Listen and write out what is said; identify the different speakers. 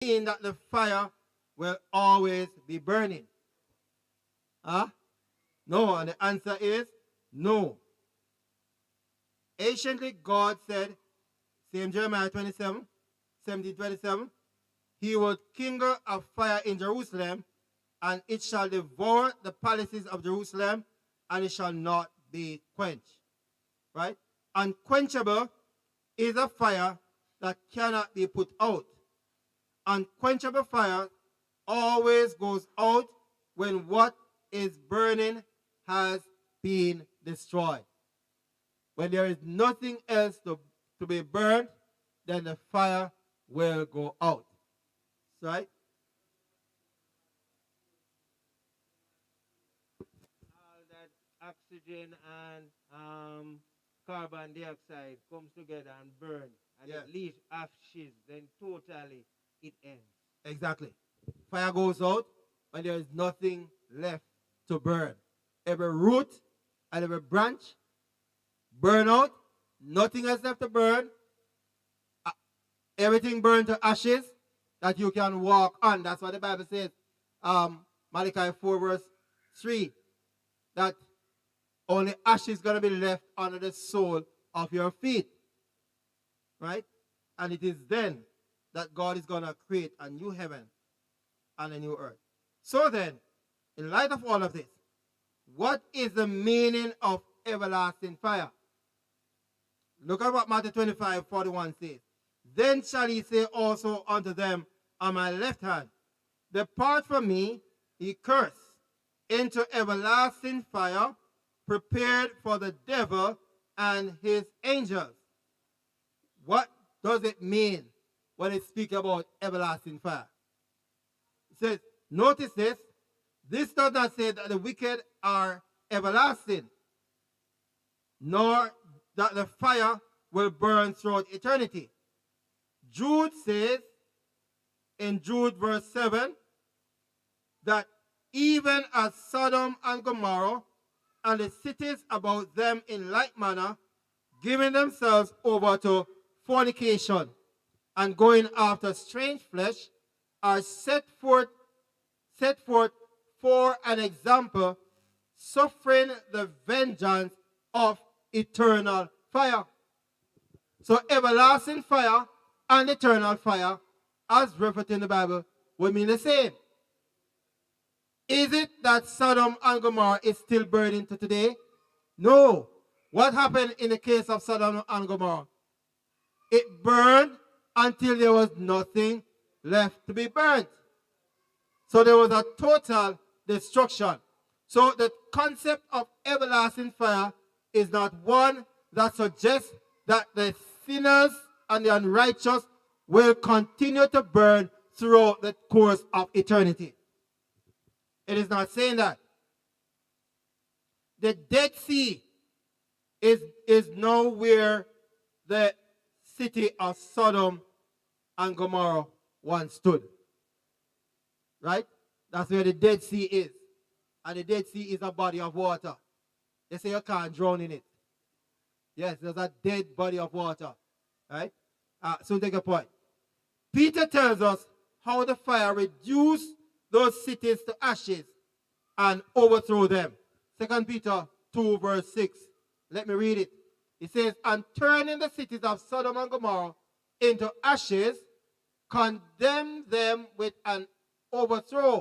Speaker 1: mean that the fire will always be burning? Huh? No, and the answer is no. Anciently, God said, same Jeremiah 27, 17:27, he would kindle a fire in Jerusalem, and it shall devour the palaces of Jerusalem, and it shall not be quenched. Right? Unquenchable is a fire that cannot be put out. Unquenchable fire always goes out when what is burning has been destroyed. When there is nothing else to be burned, then the fire will go out. Right?
Speaker 2: All that oxygen and carbon dioxide comes together and burn, and
Speaker 1: Yeah.
Speaker 2: it leaves ashes, then totally it ends.
Speaker 1: Exactly. Fire goes out when there is nothing left to burn. Every root and every branch burn out. Nothing else left to burn. Uh, Everything burned to ashes that you can walk on. That's what the Bible says. Malachi 4 verse 3. That only ashes going to be left under the sole of your feet. Right? And it is then that God is going to create a new heaven and a new earth. So then, in light of all of this, what is the meaning of everlasting fire? Look at what Matthew 25:41 says. Then shall he say also unto them on my left hand, depart from me, ye cursed, into everlasting fire, prepared for the devil and his angels. What does it mean when it speaks about everlasting fire? It says, notice this. This does not say that the wicked are everlasting, nor that the fire will burn throughout eternity. Jude says in Jude verse 7 that even as Sodom and Gomorrah and the cities about them in like manner, giving themselves over to fornication and going after strange flesh, are set forth for an example, suffering the vengeance of eternal fire. So everlasting fire and eternal fire, as referred in the Bible, would mean the same. Is it that Sodom and Gomorrah is still burning to today? No. What happened in the case of Sodom and Gomorrah? It burned until there was nothing left to be burnt. So there was a total destruction. So the concept of everlasting fire is not one that suggests that the sinners and the unrighteous will continue to burn throughout the course of eternity. It is not saying that. The Dead Sea is now where the city of Sodom and Gomorrah once stood. Right? That's where the Dead Sea is. And the Dead Sea is a body of water. They say you can't drown in it. Yes, there's a dead body of water. Right? So take a point. Peter tells us how the fire reduced those cities to ashes and overthrew them. 2 Peter 2 verse 6. Let me read it. It says, and turning the cities of Sodom and Gomorrah into ashes, condemned them with an overthrow